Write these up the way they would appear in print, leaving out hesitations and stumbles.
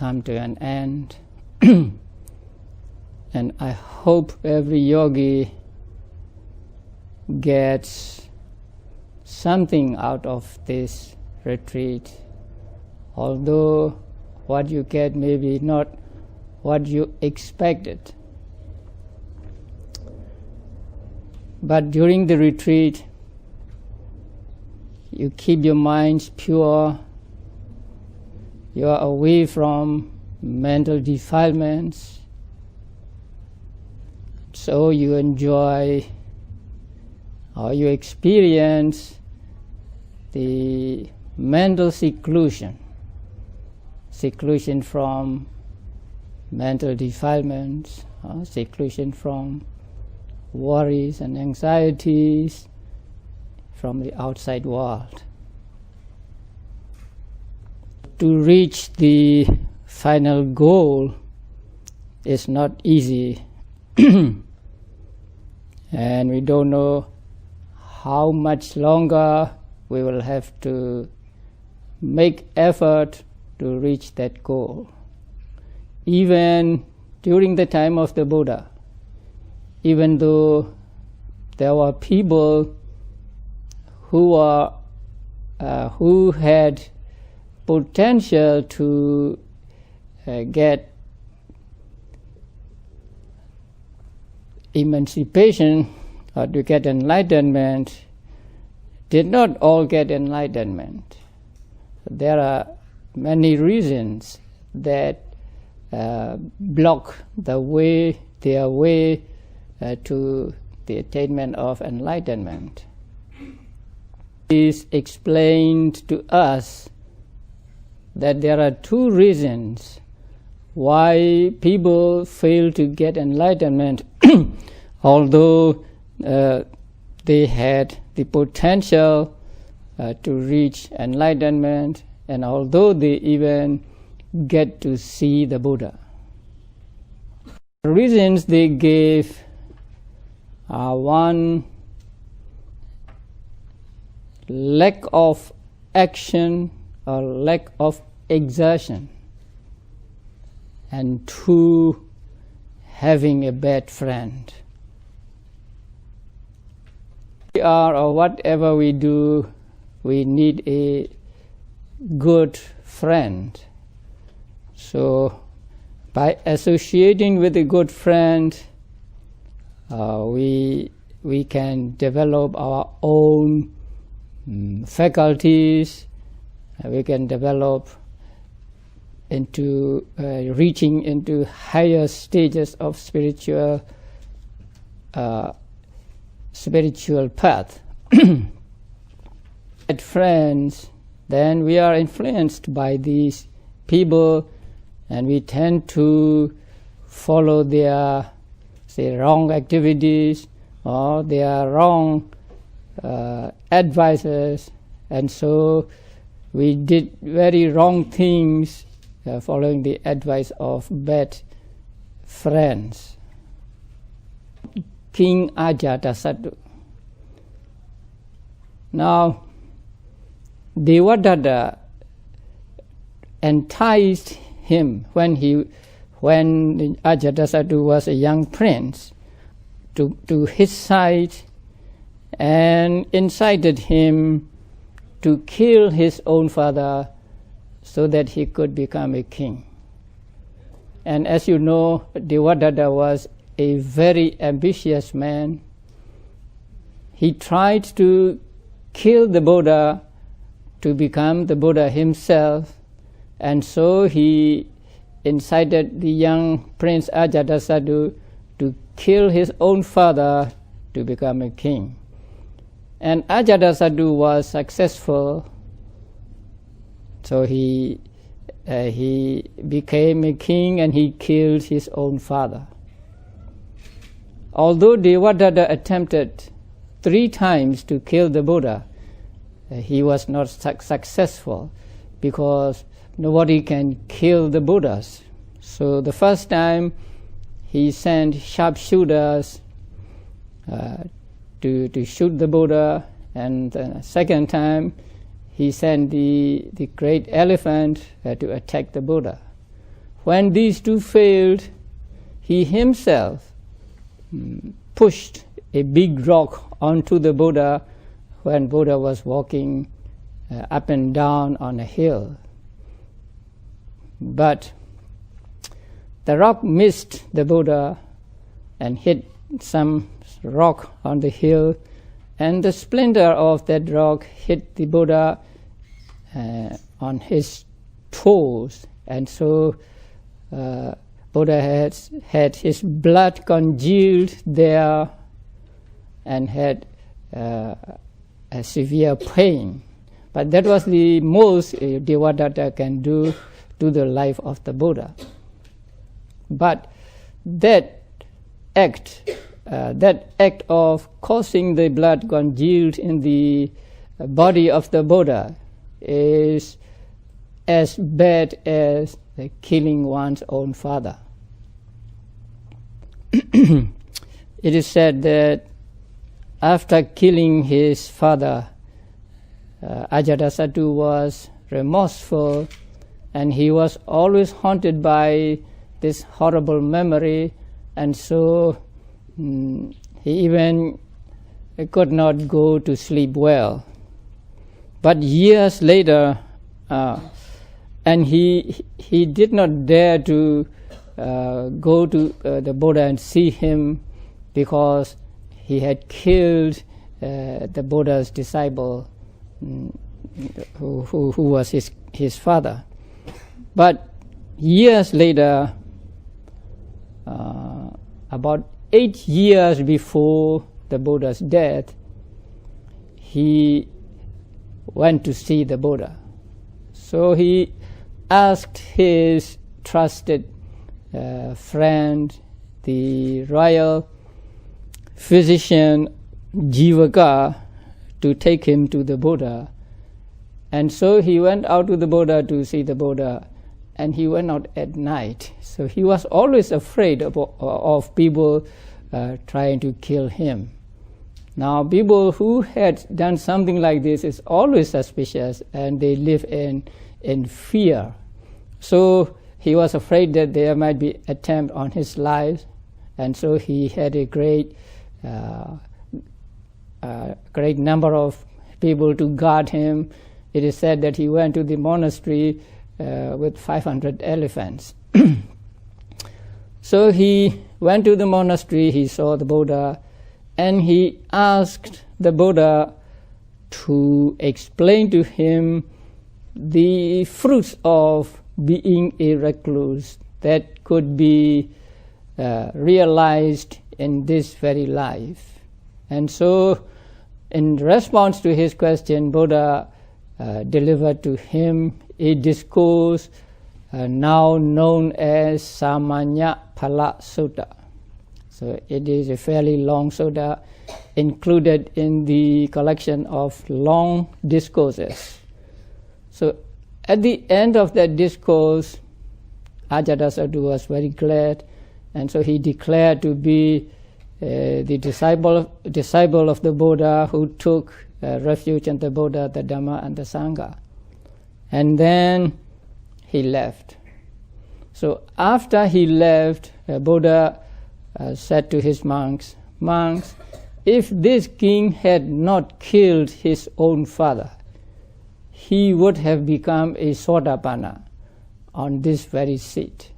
come to an end. And I hope every yogi gets something out of this retreat, although what you get may be not what you expected. But during the retreat, you keep your minds pure, you are away from mental defilements, so you enjoy or you experience the mental seclusion from mental defilements, seclusion from worries and anxieties from the outside world. To reach the final goal is not easy, and we don't know how much longer we will have to make effort to reach that goal. Even during the time of the Buddha, even though there were people who had potential to get emancipation or to get enlightenment, did not all get enlightenment. There are many reasons that block their way to the attainment of enlightenment. It is explained to us that there are two reasons why people fail to get enlightenment, although they had the potential to reach enlightenment, and although they even get to see the Buddha. The reasons they gave are: one, lack of action or lack of exertion, and two, having a bad friend. We are, or whatever we do, we need a good friend. So by associating with a good friend, we can develop our own faculties. We can develop into reaching into higher stages of spiritual path. At friends, then we are influenced by these people, and we tend to follow their, say, wrong activities or their wrong advices, and so we did very wrong things following the advice of bad friends. King Ajatasattu. Now, Devadatta enticed him when Ajatasattu was a young prince to his side and incited him to kill his own father so that he could become a king. And as you know, Devadatta was a very ambitious man. He tried to kill the Buddha to become the Buddha himself, and so he incited the young Prince Ajatasattu to kill his own father to become a king. And Ajatasattu was successful, so he became a king and he killed his own father. Although Devadatta attempted 3 times to kill the Buddha, he was not successful because nobody can kill the Buddhas. So the first time he sent sharpshooters to shoot the Buddha, and the second time he sent the great elephant to attack the Buddha. when these two failed, he himself pushed a big rock onto the Buddha when Buddha was walking up and down on a hill. But the rock missed the Buddha and hit some rock on the hill, and the splinter of that rock hit the Buddha on his toes, and so Buddha had his blood congealed there and had a severe pain. But that was the most Devadatta can do to the life of the Buddha. But that act of causing the blood congealed in the body of the Buddha is as bad as killing one's own father. It is said that after killing his father, Ajatasattu was remorseful, and he was always haunted by this horrible memory, and so he even could not go to sleep well. But years later, and he did not dare to go to the Buddha and see him, because he had killed the Buddha's disciple, who was his father. But years later, about 8 years before the Buddha's death, he went to see the Buddha. So he asked his trusted friend, the royal physician Jivaka, to take him to the Buddha. And so he went out to the Buddha to see the Buddha, and he went out at night. So he was always afraid of people trying to kill him. Now, people who had done something like this is always suspicious, and they live in fear. So he was afraid that there might be an attempt on his life, and so he had a great number of people to guard him. It is said that he went to the monastery with 500 elephants. So he went to the monastery, he saw the Buddha, and he asked the Buddha to explain to him the fruits of being a recluse that could be realized in this very life. And so, in response to his question, Buddha delivered to him a discourse now known as Samanya Phala Sutta. So it is a fairly long sutta included in the collection of long discourses. So at the end of that discourse, Ajatasattu was very glad, and so he declared to be the disciple of the Buddha who took refuge in the Buddha, the Dhamma, and the Sangha. And then he left. So after he left, Buddha said to his monks, "Monks, if this king had not killed his own father, he would have become a Sotapanna on this very seat.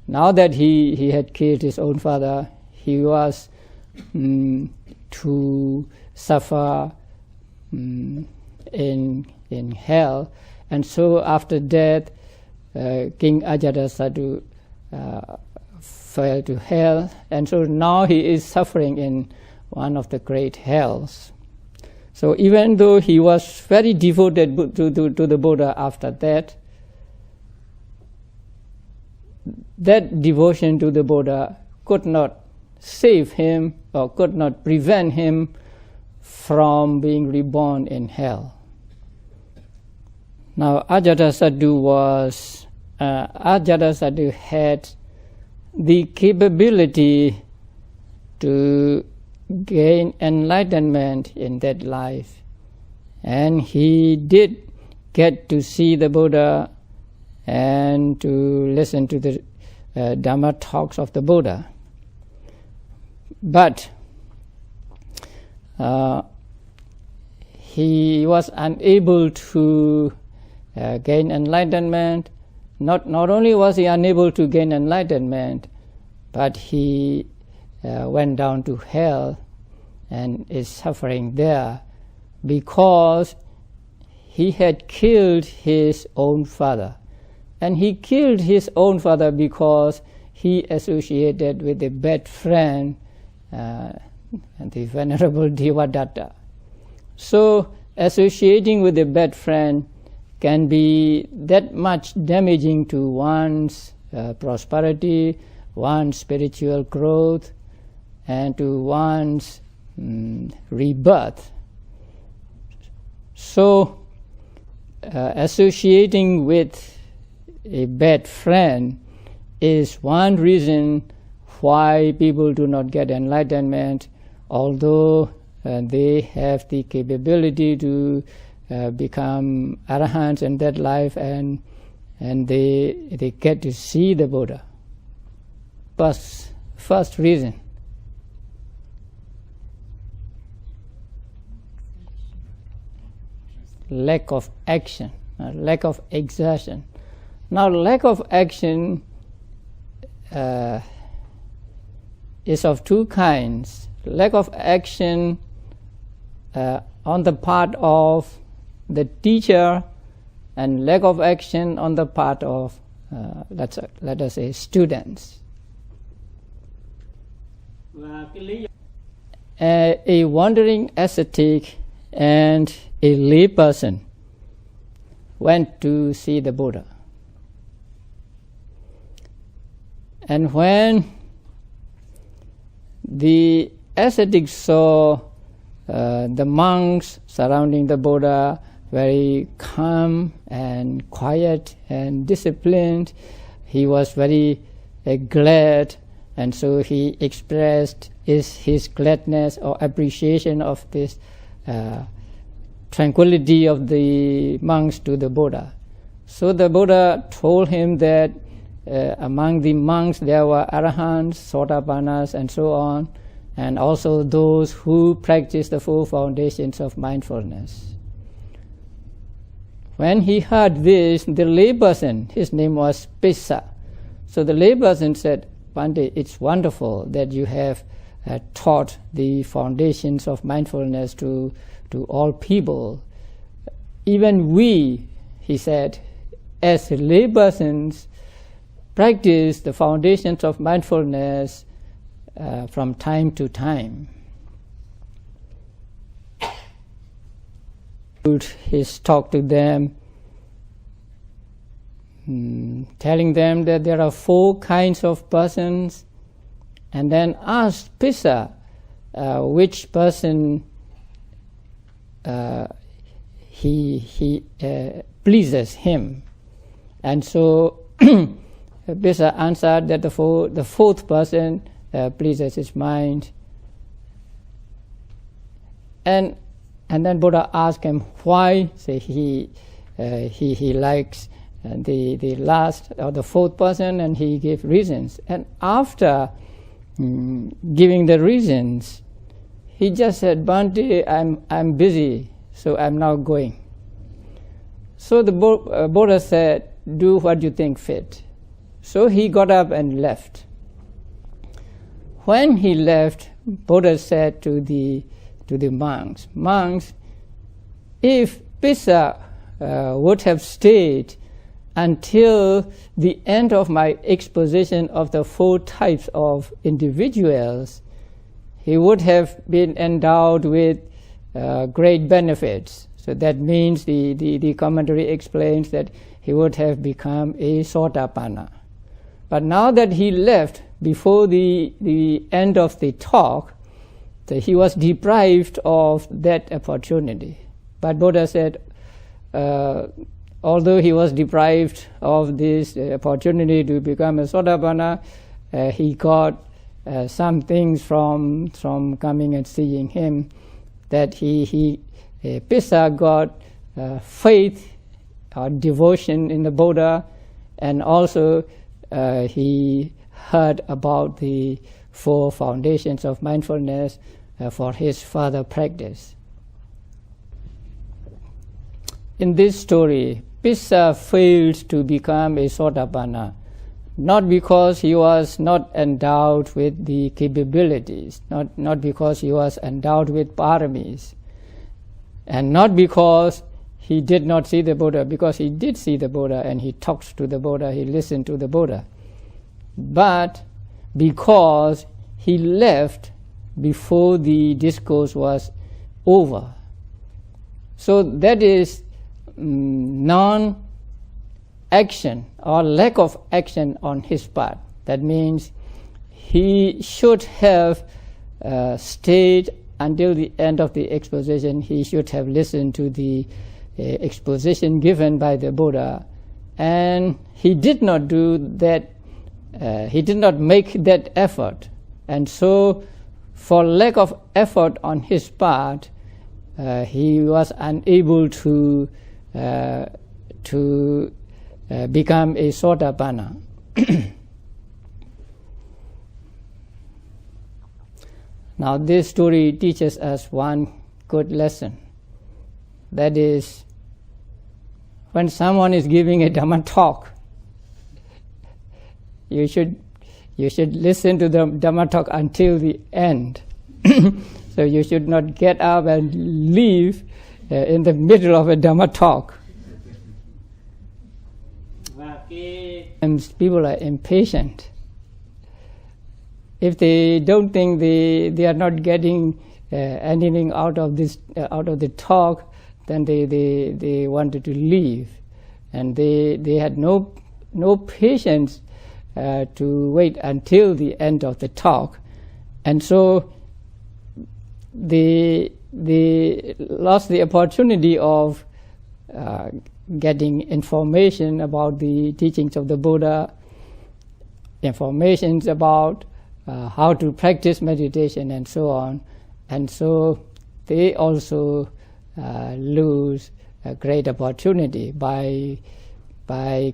Now that he had killed his own father, he was to suffer in hell, and so after death, King Ajatasattu fell to hell, and so now he is suffering in one of the great hells. So even though he was very devoted to the Buddha after that devotion to the Buddha could not save him or could not prevent him from being reborn in hell. Now Ajatasattu had the capability to gain enlightenment in that life, and he did get to see the Buddha, and to listen to the Dhamma talks of the Buddha. But he was unable to gain enlightenment. Not only was he unable to gain enlightenment, but he went down to hell and is suffering there because he had killed his own father. And he killed his own father because he associated with a bad friend, the Venerable Devadatta. So associating with a bad friend can be that much damaging to one's prosperity, one's spiritual growth, and to one's rebirth. So associating with a bad friend is one reason why people do not get enlightenment, although they have the capability to become arahants in that life, and they get to see the Buddha. First reason. Lack of action, lack of exertion. Now, lack of action is of two kinds. Lack of action on the part of the teacher, and lack of action on the part of, let us say, students. A wandering ascetic and a lay person went to see the Buddha. And when the ascetic saw the monks surrounding the Buddha, very calm and quiet and disciplined, he was very glad, and so he expressed his gladness or appreciation of this tranquility of the monks to the Buddha. So the Buddha told him that among the monks there were arahants, sotapannas, and so on, and also those who practice the four foundations of mindfulness. When he heard this, the layperson, his name was Pissa. So the layperson said, Bhante, it's wonderful that you have taught the foundations of mindfulness to all people. Even we, he said, as laypersons, practice the foundations of mindfulness from time to time. His talk to them, telling them that there are four kinds of persons, and then asked Pissa which person he pleases him. And so Pissa answered that the fourth person pleases his mind. And then Buddha asked him why. Say he likes the last or the fourth person, and he gave reasons. And after giving the reasons, he just said, Bhante, I'm busy, so I'm now going. So the Buddha said, do what you think fit. So he got up and left. When he left, Buddha said to the monks, if Pissa would have stayed until the end of my exposition of the four types of individuals, he would have been endowed with great benefits. So that means the commentary explains that he would have become a sotapanna. But now that he left before the end of the talk, he was deprived of that opportunity. But Buddha said, although he was deprived of this opportunity to become a sotapanna, he got some things from coming and seeing him, that Pissa got faith or devotion in the Buddha, and also he heard about the 4 foundations of mindfulness for his further practice. In this story, Pissa failed to become a Sotapanna, not because he was not endowed with the capabilities, not because he was endowed with paramis, and not because he did not see the Buddha, because he did see the Buddha and he talked to the Buddha, he listened to the Buddha, but because he left before the discourse was over. So that is non-action or lack of action on his part. That means he should have stayed until the end of the exposition. He should have listened to the exposition given by the Buddha, and he did not do that. He did not make that effort, and so for lack of effort on his part, he was unable to become a Sotapanna. Now this story teaches us one good lesson. That is, when someone is giving a Dhamma talk, you should listen to the Dhamma talk until the end. So you should not get up and leave in the middle of a Dhamma talk. And people are impatient. If they don't think they are not getting anything out of the talk, then they wanted to leave, and they had no patience to wait until the end of the talk, and so they lost the opportunity of getting information about the teachings of the Buddha, information about how to practice meditation and so on, and so they also lose a great opportunity by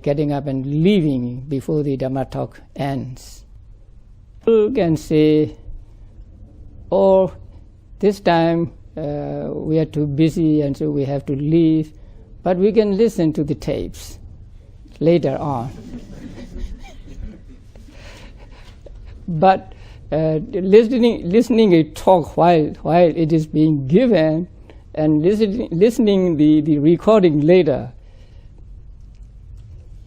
getting up and leaving before the Dhamma talk ends. People can say, "Oh, this time we are too busy and so we have to leave," but we can listen to the tapes later on. But listening a talk while it is being given and listening the recording later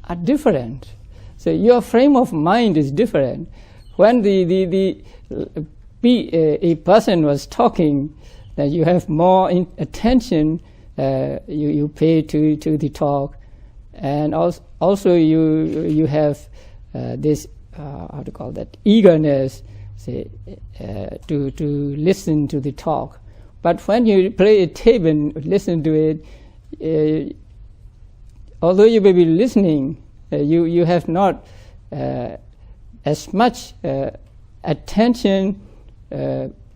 are different. So your frame of mind is different. When a person was talking, that you have more attention, you pay to the talk, and also you have this how to call that, eagerness, say, to listen to the talk. But when you play a tape and listen to it, although you may be listening, you have not as much attention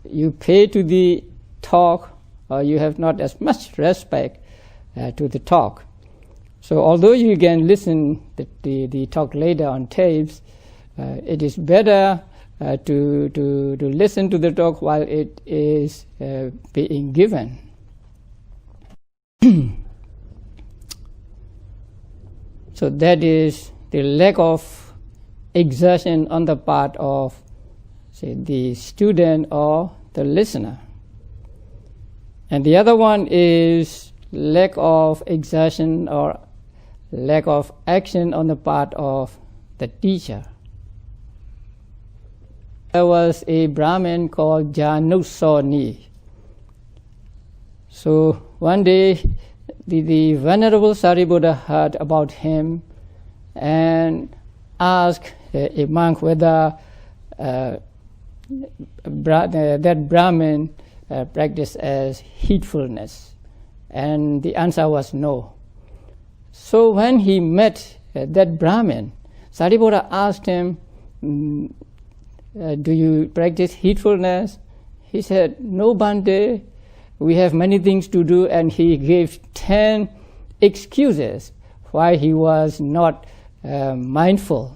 you pay to the talk, or you have not as much respect to the talk. So although you can listen the talk later on tapes, it is better to listen to the talk while it is being given. So that is the lack of exertion on the part of, say, the student or the listener. And the other one is lack of exertion or lack of action on the part of the teacher. There was a Brahmin called Janusoni. So one day the Venerable Sariputta heard about him and asked a monk whether that Brahmin practiced as heedfulness, and the answer was no. So when he met that Brahmin, Sariputta asked him, "Do you practice heedfulness?" He said, "No, Bhante, we have many things to do," and he gave 10 excuses why he was not mindful.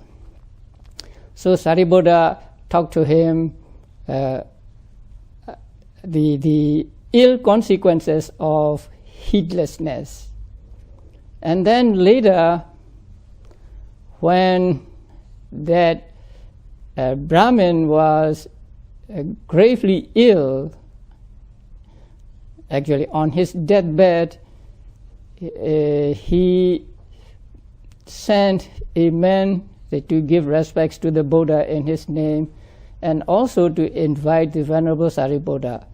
So Sariputta talked to him the ill consequences of heedlessness. And then later, when that Brahmin was gravely ill, actually on his deathbed, he sent a man to give respects to the Buddha in his name, and also to invite the Venerable Sariputta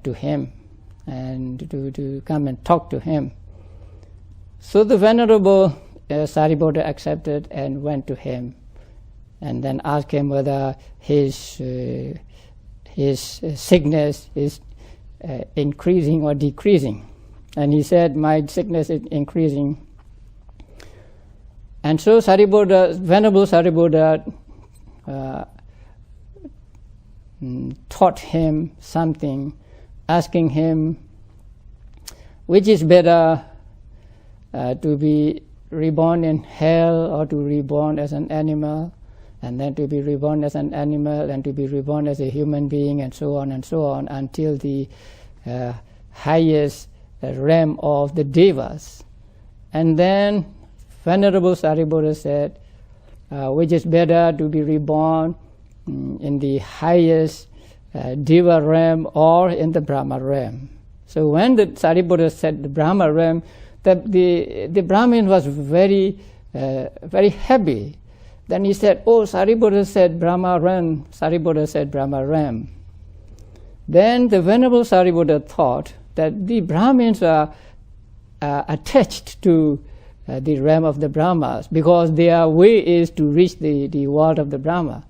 to him and to come and talk to him. So the Venerable Sariputta accepted and went to him, and then asked him whether his sickness is increasing or decreasing. And he said, my sickness is increasing. And so Venerable Sariputta taught him something, asking him, which is better, to be reborn in hell or to reborn as an animal, and then to be reborn as an animal and to be reborn as a human being, and so on, until the highest realm of the devas. And then Venerable Sariputta said, which is better, to be reborn in the highest Deva realm or in the Brahma realm. So when the Sariputta said the Brahma realm, the Brahmin was very happy. Then he said, oh, Sariputta said Brahma realm, Sariputta said Brahma realm. Then the Venerable Sariputta thought that the Brahmins are attached to the realm of the Brahmas, because their way is to reach the world of the Brahma.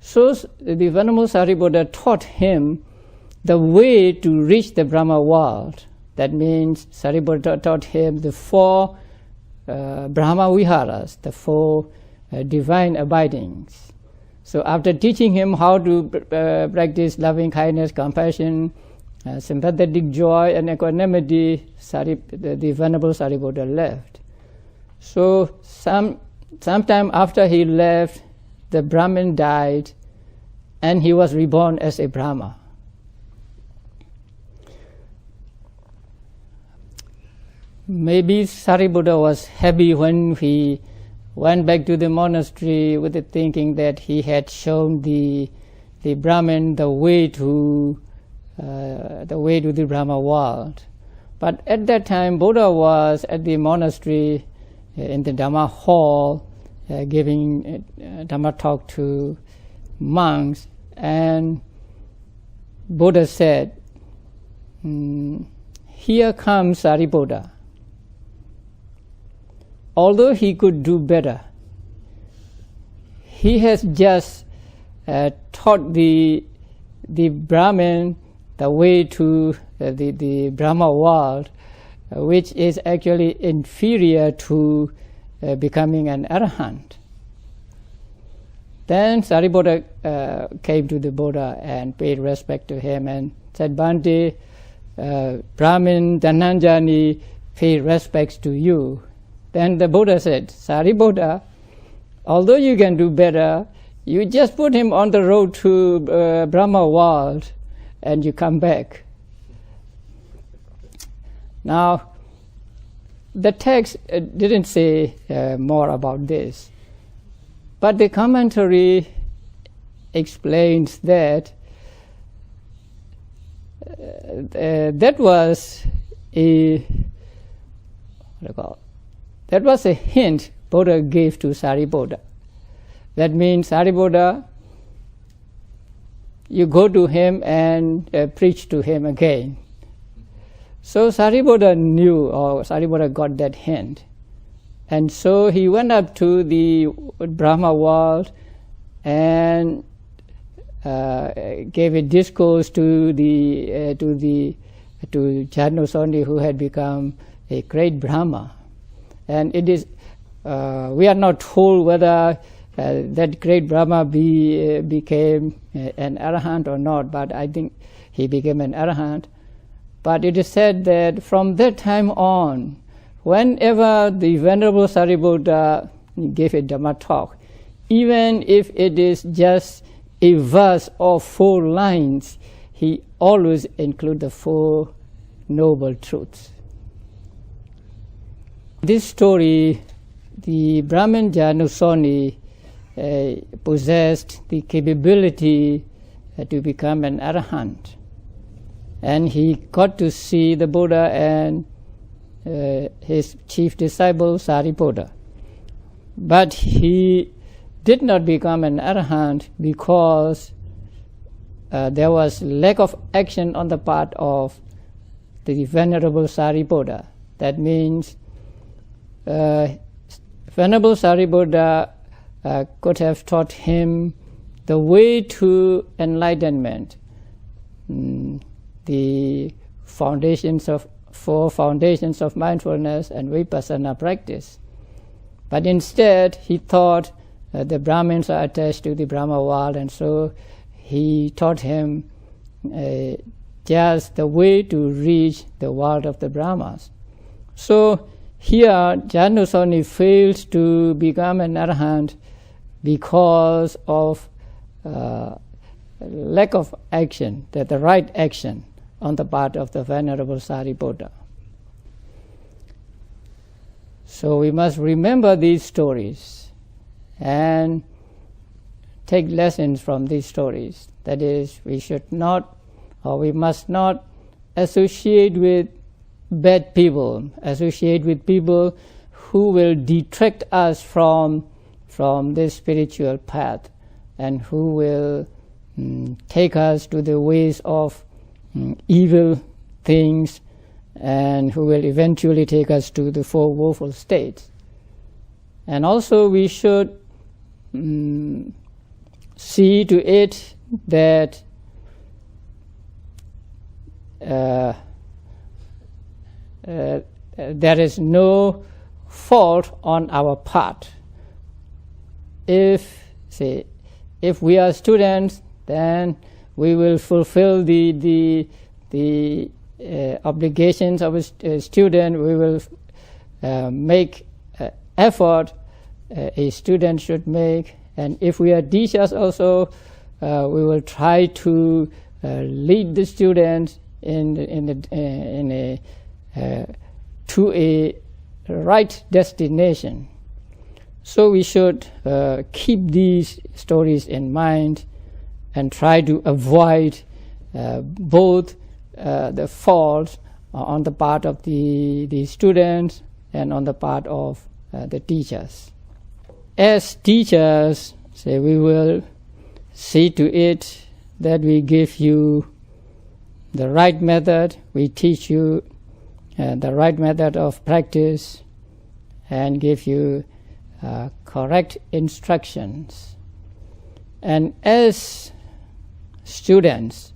So the Venerable Sariputta taught him the way to reach the Brahma world. That means Sariputta taught him the four Brahma viharas, the four divine abidings. So after teaching him how to practice loving kindness, compassion, sympathetic joy, and equanimity, the Venerable Sariputta left. So sometime after he left, the Brahmin died, and he was reborn as a Brahma. Maybe Sariputta was happy when he went back to the monastery with the thinking that he had shown the Brahmin the way to the Brahma world. But at that time, Buddha was at the monastery in the Dhamma hall, giving Dhamma talk to monks, and Buddha said, here comes Sariputta. Although he could do better, he has just taught the Brahmin the way to the Brahma world, which is actually inferior to becoming an arahant. Then Sariputta came to the Buddha and paid respect to him and said, Bhante, Brahmin Dhananjani paid respects to you. Then the Buddha said, Sariputta, although you can do better, you just put him on the road to Brahma world and you come back. Now, the text didn't say more about this, but the commentary explains that that was a hint Buddha gave to Sariputta. That means, Sariputta, you go to him and preach to him again. So Sariputta knew, or Sariputta got that hint. And so he went up to the Brahma world and gave a discourse to Janusoni, who had become a great Brahma. And it is, we are not told whether that great Brahma became an arahant or not, but I think he became an arahant. But it is said that from that time on, whenever the Venerable Sariputta gave a Dhamma talk, even if it is just a verse or 4 lines, he always include the 4 noble truths. This story, the Brahmin Janusoni possessed the capability to become an arahant, and he got to see the Buddha and his chief disciple Sariputta. But he did not become an arahant because there was lack of action on the part of the Venerable Sariputta. That means Venerable Sariputta could have taught him the way to enlightenment, the 4 foundations of mindfulness and vipassana practice. But instead, he thought the Brahmins are attached to the Brahma world, and so he taught him just the way to reach the world of the Brahmas. So here, Janusoni fails to become an arahant because of lack of action, the right action on the part of the Venerable Sariputta. So we must remember these stories and take lessons from these stories. That is, we should not, or we must not associate with bad people, associate with people who will detract us from this spiritual path and who will take us to the ways of evil things and who will eventually take us to the 4 woeful states. And also we should see to it that there is no fault on our part. If we are students, then we will fulfill the obligations of a student. We will make effort a student should make, and if we are teachers also, we will try to lead the students to a right destination. So we should keep these stories in mind and try to avoid both the faults on the part of the students and on the part of the teachers. As teachers, we will see to it that we give you the right method, we teach you the right method of practice, and give you correct instructions. And as students,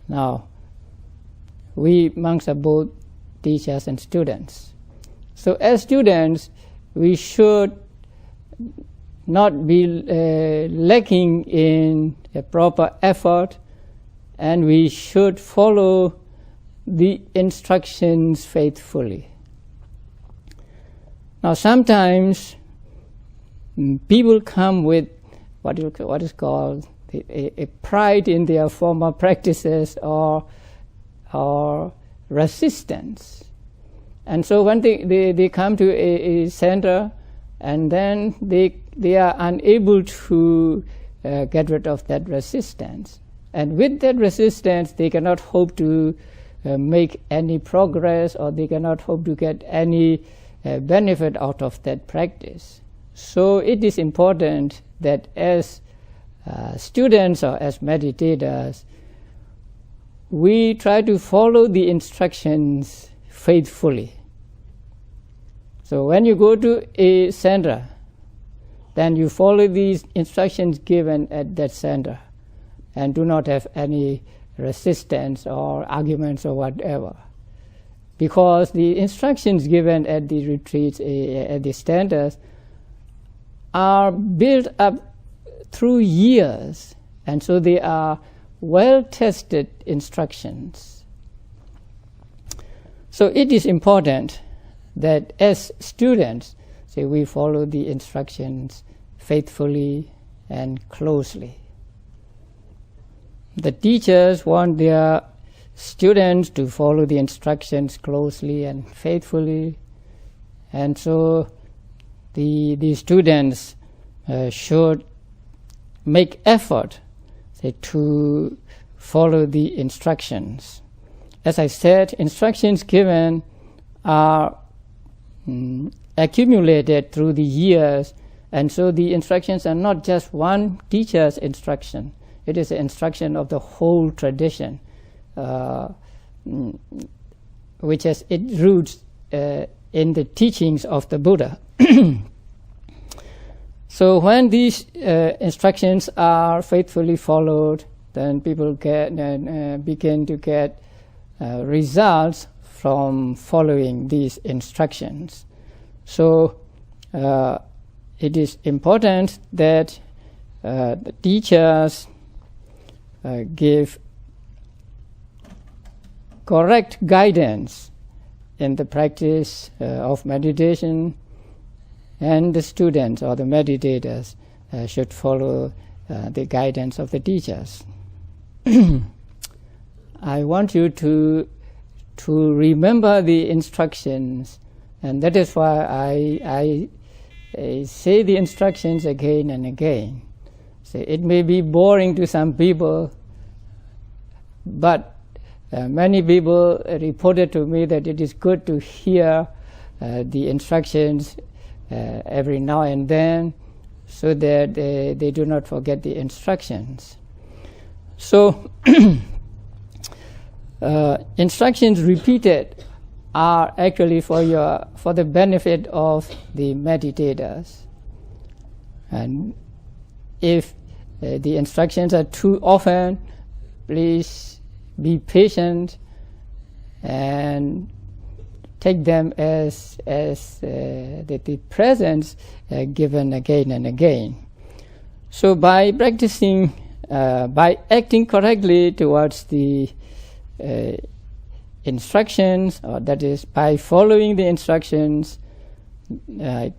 now we monks are both teachers and students. So as students, we should not be lacking in a proper effort, and we should follow the instructions faithfully. Now sometimes people come with what is called a pride in their former practices or resistance. And so when they come to a center, and then they are unable to get rid of that resistance. And with that resistance, they cannot hope to make any progress, or they cannot hope to get any benefit out of that practice. So it is important that as students or as meditators, we try to follow the instructions faithfully. So when you go to a center, then you follow these instructions given at that center and do not have any resistance or arguments or whatever. Because the instructions given at the retreats, at the centers, are built up through years, and so they are well-tested instructions. So it is important that as students, So we follow the instructions faithfully and closely. The teachers want their students to follow the instructions closely and faithfully, and so the students should make effort to follow the instructions. As I said, instructions given are accumulated through the years, and so the instructions are not just one teacher's instruction. It is the instruction of the whole tradition, which has its roots in the teachings of the Buddha. So when these instructions are faithfully followed, then people begin to get results from following these instructions. So it is important that the teachers give correct guidance in the practice of meditation, and the students or the meditators should follow the guidance of the teachers. I want you to remember the instructions, and that is why I say the instructions again and again. So it may be boring to some people, but many people reported to me that it is good to hear the instructions every now and then, so that they do not forget the instructions. So instructions repeated are actually for the benefit of the meditators. And if the instructions are too often, please be patient and take them as the presents given again and again. So by practicing, by acting correctly towards the instructions, or that is, by following the instructions, the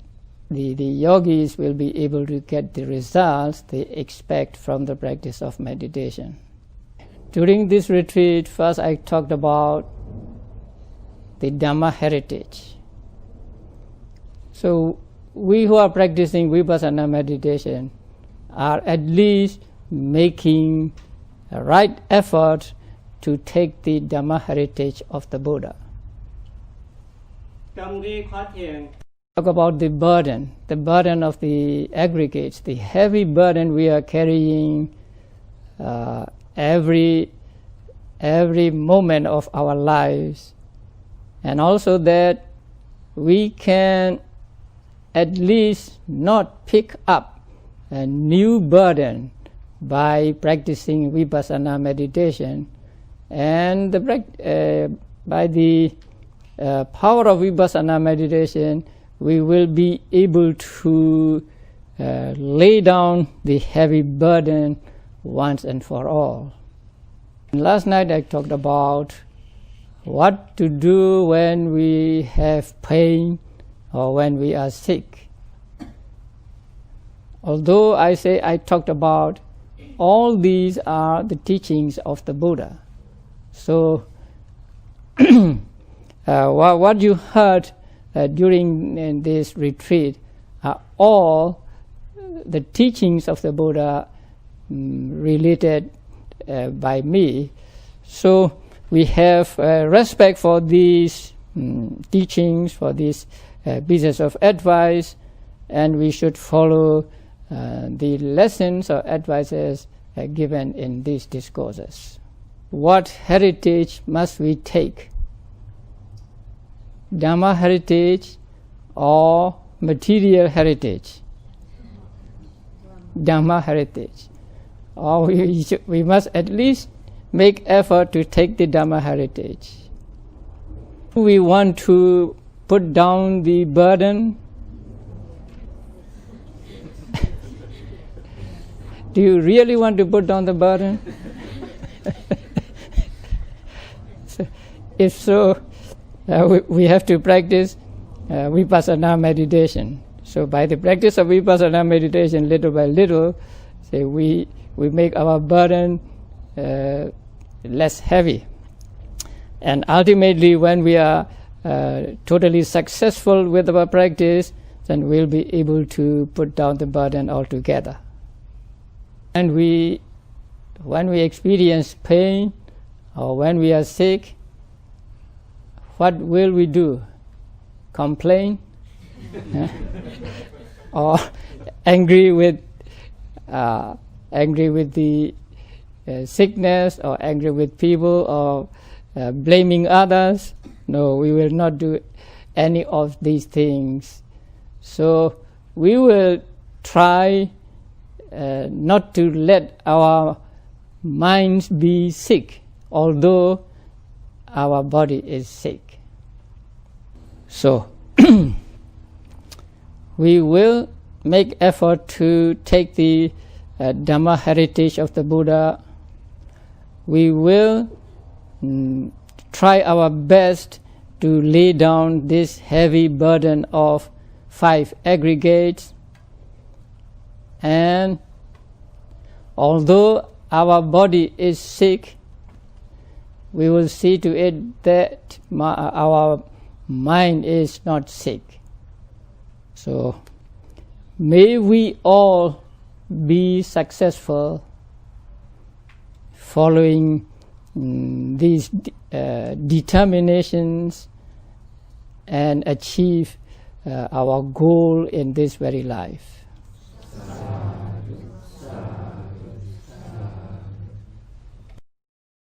yogis will be able to get the results they expect from the practice of meditation. During this retreat, first I talked about the Dhamma heritage. So we who are practicing Vipassana meditation are at least making a right effort to take the Dhamma heritage of the Buddha. Talk about the burden of the aggregates, the heavy burden we are carrying every moment of our lives, and also that we can at least not pick up a new burden by practicing Vipassana meditation, and by the power of Vipassana meditation, we will be able to lay down the heavy burden once and for all. Last night I talked about what to do when we have pain or when we are sick. Although I talked about all these are the teachings of the Buddha. So what you heard during this retreat are all the teachings of the Buddha related by me. So we have respect for these teachings, for these pieces of advice, and we should follow the lessons or advices given in these discourses. What heritage must we take? Dhamma heritage or material heritage? Dhamma heritage. Or we must at least make effort to take the Dhamma heritage. We want to put down the burden. Do you really want to put down the burden? If so, we have to practice vipassana meditation. So by the practice of vipassana meditation, little by little, we make our burden less heavy. And ultimately, when we are totally successful with our practice, then we'll be able to put down the burden altogether. And when we experience pain or when we are sick, what will we do? Complain? Or angry with the sickness, or angry with people, or blaming others? No, we will not do any of these things. So we will try not to let our minds be sick, although our body is sick. So we will make effort to take the Dhamma heritage of the Buddha. We will try our best to lay down this heavy burden of 5 aggregates, and although our body is sick, we will see to it that our mind is not sick. So may we all be successful following these determinations and achieve our goal in this very life.